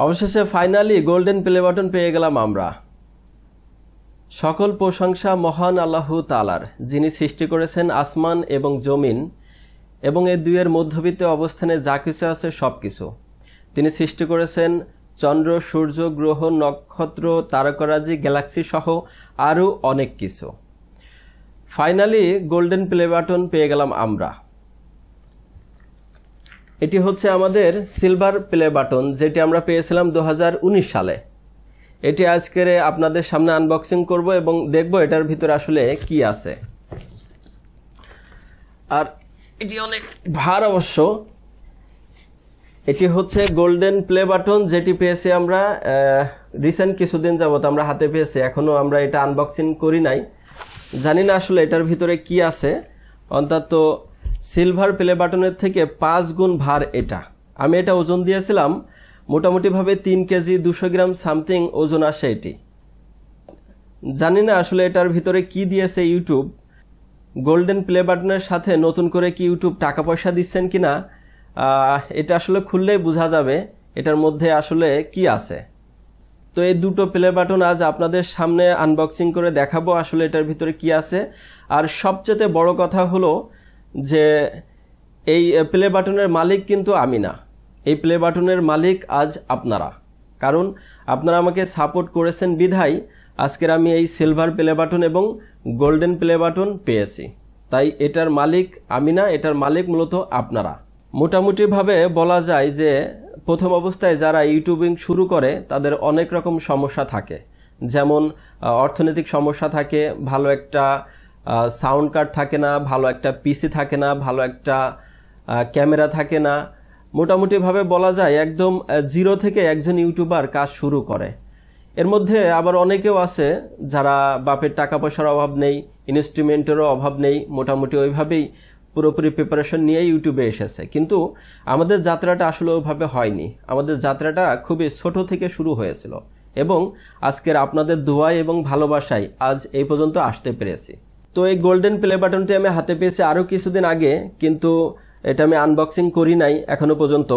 অবশেষে finally golden play button পেয়ে গেলাম আমরা। সকল প্রশংসা মহান আল্লাহ তাআলার, যিনি সৃষ্টি করেছেন আসমান এবং জমিন এবং এই দুইয়ের মধ্যবিত্ত অবস্থানে যা কিছু আছে সব কিছু। তিনি সৃষ্টি করেছেন চন্দ্র, সূর্য, গ্রহ, নক্ষত্র, তারকারাজি, গ্যালাক্সি সহ আরও অনেক কিছু। ফাইনালি গোল্ডেন প্লে বাটন পেয়ে গেলাম আমরা। এটি হচ্ছে আমাদের সিলভার প্লে বাটন, যেটি আমরা পেয়েছিলাম 2019 সালে। এটি আজকের আপনাদের সামনে আনবক্সিং করব এবং দেখব এটার ভিতরে আসলে কি আছে। আর এটি অনেক ভার অবশ্য। এটি হচ্ছে গোল্ডেন প্লে বাটন, যেটি পেয়েছি আমরা রিসেন্ট কিছুদিন যাবত আমরা হাতে পেয়েছি। এখনও আমরা এটা আনবক্সিং করি নাই, জানি না আসলে এটার ভিতরে কি আছে। অন্তত সিলভার প্লে বাটনের থেকে 5 গুণ ভার এটা। আমি এটা ওজন দিয়েছিলাম মোটামুটিভাবে 3 কেজি 200 গ্রাম সামথিং ওজন আসে এটি। জানি না আসলে এটার ভিতরে কি দিয়েছে ইউটিউব। গোল্ডেন প্লে বাটনের সাথে নতুন করে কি ইউটিউব টাকা পয়সা দিচ্ছেন কিনা এটা আসলে খুললেই বোঝা যাবে এটার মধ্যে আসলে কি আছে। তো এই দুটো প্লে বাটন আজ আপনাদের সামনে আনবক্সিং করে দেখাবো আসলে এটার ভিতরে কি আছে। আর সবচেয়ে বড় কথা হলো যে এই প্লে বাটনের মালিক কিন্তু আমি না, এই প্লে বাটনের মালিক আজ আপনারা। কারণ আপনারা আমাকে সাপোর্ট করেছেন বিধায় আজকের আমি এই সিলভার প্লে বাটন এবং গোল্ডেন প্লে বাটন পেয়েছি। তাই এটার মালিক আমি না, এটার মালিক মূলত আপনারা। মোটামুটিভাবে বলা যায় যে প্রথম অবস্থায় যারা ইউটিউবিং শুরু করে তাদের অনেক রকম সমস্যা থাকে, যেমন অর্থনৈতিক সমস্যা থাকে, ভালো একটা সাউন্ড কার্ড থাকে না, ভালো একটা পিসি থাকে না, ভালো একটা ক্যামেরা থাকে না। মোটামুটিভাবে বলা যায় একদম জিরো থেকে একজন ইউটিউবার কাজ শুরু করে। এর মধ্যে আবার অনেকেও আছে যারা বাপের টাকা পয়সার অভাব নেই, ইনস্ট্রুমেন্টেরও অভাব নেই, মোটামুটি ওইভাবেই পুরোপুরি প্রিপারেশন নিয়ে ইউটিউবে এসেছে। কিন্তু আমাদের যাত্রাটা আসলে ওইভাবে হয়নি। আমাদের যাত্রাটা খুবই ছোট থেকে শুরু হয়েছিল এবং আজকের আপনাদের দোয়া এবং ভালোবাসায় আজ এই পর্যন্ত আসতে পেরেছি। তো এই গোল্ডেন প্লে বাটনটি আমি হাতে পেয়েছি আরও কিছুদিন আগে, কিন্তু এটা আমি আনবক্সিং করি নাই এখনো পর্যন্ত।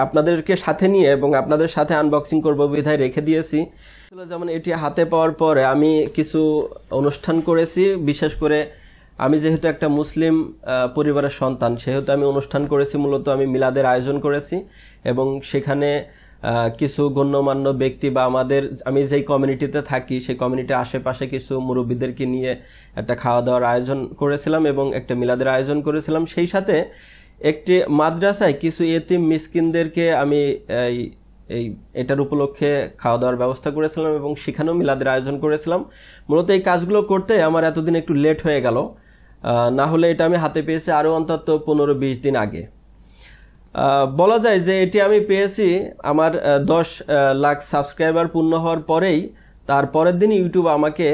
আপনাদেরকে সাথে নিয়ে এবং আপনাদের সাথে আনবক্সিং করব বিধায় রেখে দিয়েছি। যেমন এটি হাতে পাওয়ার পরে আমি কিছু অনুষ্ঠান করেছি, বিশেষ করে আমি যেহেতু একটা মুসলিম পরিবারের সন্তান সেহেতু আমি অনুষ্ঠান করেছি। মূলত আমি মিলাদের আয়োজন করেছি এবং সেখানে কিছু গণ্যমান্য ব্যক্তি বা আমি যেই কমিউনিটিতে থাকি সেই কমিউনিটির আশেপাশে কিছু মুরব্বীদেরকে নিয়ে একটা খাওয়া দাওয়ার আয়োজন করেছিলাম এবং একটা মিলাদের আয়োজন করেছিলাম। সেই সাথে একটি মাদ্রাসায় কিছু এতিম মিসকিনদেরকে আমি এটার উপলক্ষে খাওয়া দাওয়ার ব্যবস্থা করেছিলাম এবং সেখানেও মিলাদের আয়োজন করেছিলাম। মূলত এই কাজগুলো করতে আমার এতদিন একটু লেট হয়ে গেল, না হলে এটা আমি হাতে পেয়েছি আরও অন্তত 15-20 দিন আগে। বলা যায় যে এটি আমি পেয়েছি আমার 10 লাখ সাবস্ক্রাইবার পূর্ণ হওয়ার পরেই। তার পরের দিন ইউটিউব আমাকে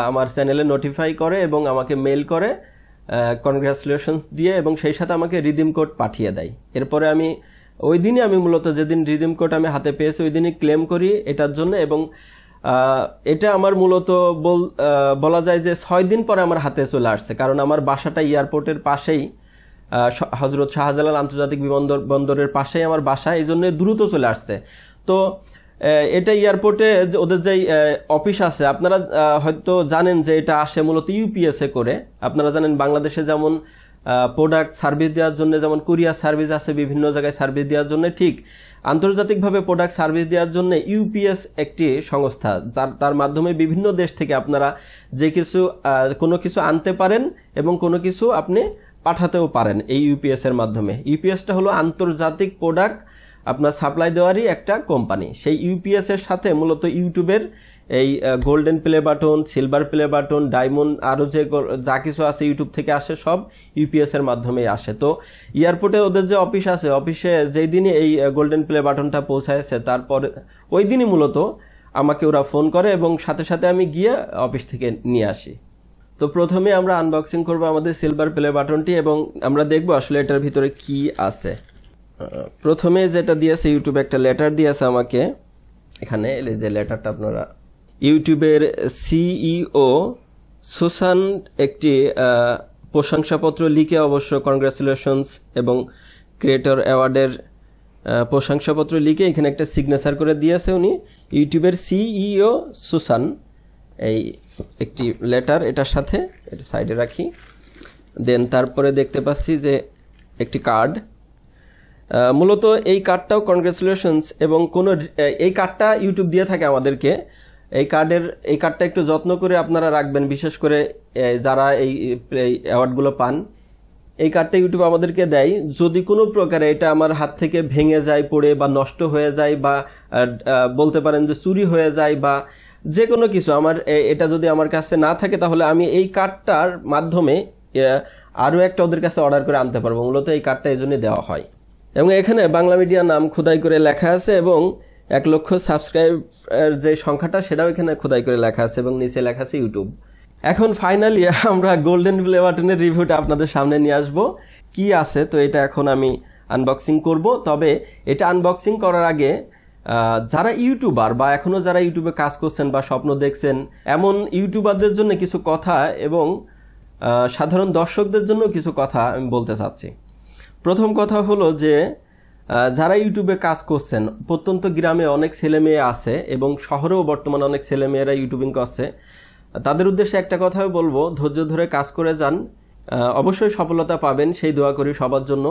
আমার চ্যানেলে নোটিফাই করে এবং আমাকে মেল করে কনগ্রাচুলেশনস দিয়ে এবং সেই সাথে আমাকে রিডিম কোড পাঠিয়ে দেয়। এরপরে আমি ওই দিনই আমি মূলত যেদিন রিডিম কোড আমি হাতে পেয়েছি ওই দিনই ক্লেম করি এটার জন্য এবং এটা আমার মূলত বলা যায় যে 6 দিন পরে আমার হাতে চলে আসছে। কারণ আমার বাসাটা এয়ারপোর্টের পাশেই, হজরত শাহজালাল আন্তর্জাতিক বিমানবন্দরের পাশেই আমার বাসা, এই জন্য দ্রুত চলে আসছে। তো এটা এয়ারপোর্টে ওদের যেই অফিস আছে আপনারা হয়তো জানেন যে এটা আসে মূলত ইউপিএসে করে। আপনারা জানেন বাংলাদেশে যেমন প্রোডাক্ট সার্ভিস দেওয়ার জন্য যেমন কুরিয়ার সার্ভিস আছে বিভিন্ন জায়গায় সার্ভিস দেওয়ার জন্য, ঠিক আন্তর্জাতিকভাবে প্রোডাক্ট সার্ভিস দেওয়ার জন্য ইউপিএস একটি সংস্থা, তার মাধ্যমে বিভিন্ন দেশ থেকে আপনারা কোনো কিছু আনতে পারেন এবং কোনো কিছু আপনি পাঠাতেও পারেন এই ইউপিএস এর মাধ্যমে। ইউপিএসটা হলো আন্তর্জাতিক প্রোডাক্ট আপনার সাপ্লাই দেওয়ারই একটা কোম্পানি। সেই ইউপিএস এর সাথে মূলত ইউটিউবের এই golden play button, silver play button, diamond আরও যা কিছু আছে ইউটিউব থেকে আসে সব ইউপিএস এর মাধ্যমেই আসে। তো এয়ারপোর্টে ওদের যে অফিস আছে, অফিসে যেই দিনই এই গোল্ডেন প্লে বাটনটা পৌঁছায়ছে তারপর ওই দিনই মূলত আমাকে ওরা ফোন করে এবং সাথে সাথে আমি গিয়ে অফিস থেকে নিয়ে আসি। তো প্রথমে আমরা আনবক্সিং করব আমাদের সিলভার প্লে বাটনটি এবং আমরা দেখব আসলে এটার ভিতরে কি আছে। প্রথমে যেটা দিয়েছে ইউটিউব একটা লেটার দিয়েছে আমাকে। এখানে এই যে লেটারটা আপনারা, ইউটিউবের সিইও সুসান একটি প্রশংসাপত্র লিখে অবশ্য কনগ্রাচুলেশনস এবং ক্রিয়েটর অ্যাওয়ার্ডের প্রশংসাপত্র লিখে এখানে একটা সিগনেচার করে দিয়েছে উনি, ইউটিউবের সিইও সুসান, এই একটি লেটার এটার সাথে, এটা সাইডে রাখি। দেন তারপরে দেখতে পাচ্ছি যে একটি কার্ড, মূলত এই কার্ডটাও কনগ্রেচুলেশনস, এবং এই কার্ডটা ইউটিউব দিয়ে থাকে আমাদেরকে। এই কার্ডটা একটু যত্ন করে আপনারা রাখবেন, বিশেষ করে যারা এই অ্যাওয়ার্ডগুলো পান। এই কার্ডটা ইউটিউব আমাদেরকে দেয়, যদি কোনো প্রকারে এটা আমার হাত থেকে ভেঙে যায়, পড়ে বা নষ্ট হয়ে যায়, বা বলতে পারেন যে চুরি হয়ে যায়, বা যে কোনো কিছু এটা যদি আমার কাছে না থাকে, তাহলে আমি এই কার্ডটার মাধ্যমে আরও একটা ওদের কাছে অর্ডার করে আনতে পারবো। মূলত এই কার্ডটা এই জন্যই দেওয়া হয়। এবং এখানে বাংলা মিডিয়া নাম খোদাই করে লেখা আছে, এবং 1 লক্ষ সাবস্ক্রাইব যে সংখ্যাটা সেটাও এখানে খোদাই করে লেখা আছে, এবং নিচে লেখা আছে ইউটিউব। এখন ফাইনালি আমরা গোল্ডেন প্লে বাটনের রিভিউটা আপনাদের সামনে নিয়ে আসবো, কি আছে। তো এটা এখন আমি আনবক্সিং করব। তবে এটা আনবক্সিং করার আগে যারা ইউটিউবার বা এখনও যারা ইউটিউবে কাজ করছেন বা স্বপ্ন দেখছেন, এমন ইউটিউবারদের জন্য কিছু কথা এবং সাধারণ দর্শকদের জন্য কিছু কথা আমি বলতে চাচ্ছি। প্রথম কথা হলো যে যারা ইউটিউবে কাজ করছেন, প্রত্যন্ত গ্রামে অনেক ছেলেমেয়ে আছে এবং শহরেও বর্তমানে অনেক ছেলেমেয়েরা ইউটিউবিং করছে। তাদের উদ্দেশ্যে একটা কথাই বলবো, ধৈর্য ধরে কাজ করে যান, অবশ্যই সফলতা পাবেন, সেই দোয়া করি সবার জন্য।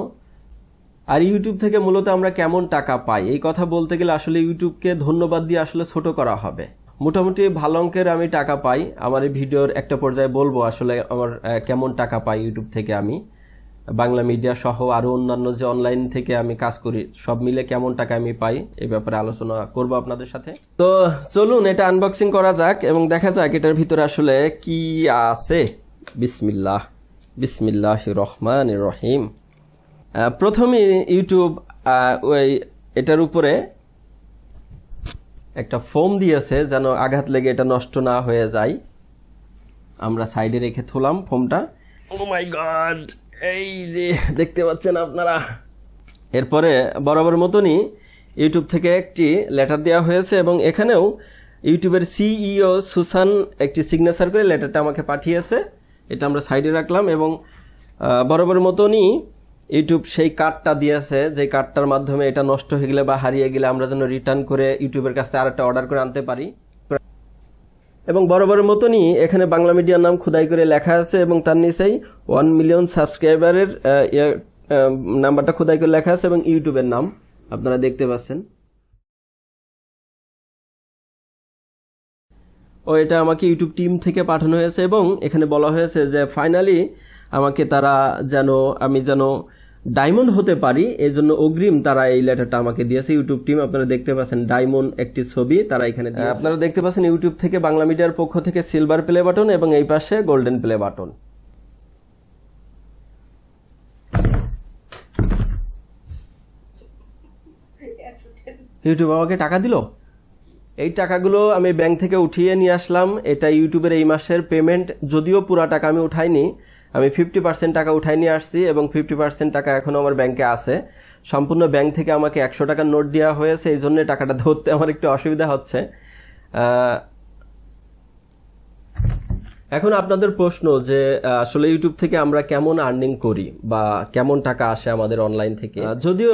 আর ইউটিউব থেকে মূলত আমরা কেমন টাকা পাই, এই কথা বলতে গেলে আসলে ইউটিউবকে ধন্যবাদ দিয়ে আসলে ছোট করা হবে। মোটামুটি ভালো অঙ্কের আমি টাকা পাই। আমার এই ভিডিওর একটা পর্যায়ে বলবো আসলে আমার কেমন টাকা পাই ইউটিউব থেকে, আমি বাংলা মিডিয়া সহ আরও অন্যান্য যে অনলাইন থেকে আমি কাজ করি সব মিলে কেমন টাকা আমি পাই, এই ব্যাপারে আলোচনা করব আপনাদের সাথে। তো চলুন এটা আনবক্সিং করা যাক এবং দেখা যাক এটার ভিতরে আসলে কি আছে। বিসমিল্লাহির রহমানির রহিম। প্রথমে ইউটিউব এটার উপরে একটা ফোম দিয়েছে যেন আঘাত লেগে এটা নষ্ট না হয়ে যায়। আমরা সাইডে রেখে থুলাম ফোমটা। ও মাই গড, এই যে দেখতে পাচ্ছেন আপনারা। এরপরে বরাবর মতনই ইউটিউব থেকে একটি লেটার দেওয়া হয়েছে, এবং এখানেও ইউটিউবের সিইও সুসান একটি সিগনেচার করে লেটারটা আমাকে পাঠিয়েছে। এটা আমরা সাইডে রাখলাম, এবং বরাবর মতনই ইউটিউব সেই কার্ডটা দিয়েছে, যে কার্ডটার মাধ্যমে এটা নষ্ট হয়ে গেলে বা হারিয়ে গেলে আমরা যেন রিটার্ন করে ইউটিউবের কাছে আরেকটা অর্ডার করে আনতে পারি। এবং বরাবরের মতনই এখানে বাংলা মিডিয়ার নাম খোদাই করে লেখা আছে, এবং তার নিচেই 1 মিলিয়ন সাবস্ক্রাইবারের নাম্বারটা খোদাই করে লেখা আছে, এবং ইউটিউবের নাম আপনারা দেখতে পাচ্ছেন। এটা আমাকে ইউটিউব টিম থেকে পাঠানো হয়েছে, এবং এখানে বলা হয়েছে যে ফাইনালি আমাকে তারা আমি যেন ডায়মন্ড হতে পারি, এই জন্য অগ্রিম তারা এই লেটারটা আমাকে দিয়েছে ইউটিউব টিম। আপনারা দেখতে পাচ্ছেন ডায়মন্ড একটি ছবি তারা এখানে দিয়েছে। আপনারা দেখতে পাচ্ছেন ইউটিউব থেকে বাংলা মিডিয়ার পক্ষ থেকে সিলভার প্লে বাটন, এবং এই পাশে গোল্ডেন প্লে বাটন। ইউটিউব আমাকে টাকা দিল। এই টাকাগুলো আমি ব্যাংক থেকে উঠিয়ে নিয়ে আসলাম। এটা ইউটিউবের এই মাসের পেমেন্ট, যদিও পুরো টাকা আমি উঠাইনি, আমি 50% টাকা উঠাই নিয়ে আসছি, এবং 50% টাকা এখনও আমার ব্যাংকে আছে। সম্পূর্ণ ব্যাংক থেকে আমাকে 100 টাকার নোট দেওয়া হয়েছে, এই জন্য টাকাটা ধরতে আমার একটু অসুবিধা হচ্ছে। এখন আপনাদের প্রশ্ন যে আসলে ইউটিউব থেকে আমরা কেমন আর্নিং করি বা কেমন টাকা আসে আমাদের অনলাইন থেকে। যদিও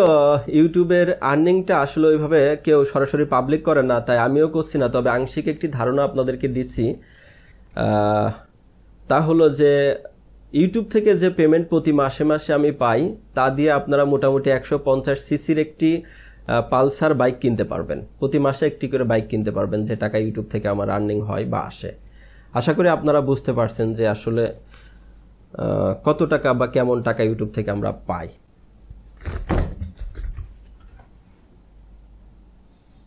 ইউটিউবের আর্নিংটা আসলে ওইভাবে কেউ সরাসরি পাবলিক করে না, তাই আমিও করছি না, তবে আংশিক একটি ধারণা আপনাদেরকে দিচ্ছি। তা হলো যে ইউটিউব থেকে যে পেমেন্ট প্রতি মাসে মাসে আমি পাই, তা দিয়ে আপনারা মোটামুটি 150 সিসির একটি পালসার বাইক কিনতে পারবেন। প্রতি মাসে একটি করে বাইক কিনতে পারবেন, যে টাকা ইউটিউব থেকে আমার আর্নিং হয় বা আসে। আশা করি আপনারা বুঝতে পারছেন যে আসলে কত টাকা বা কেমন টাকা ইউটিউব থেকে আমরা পাই।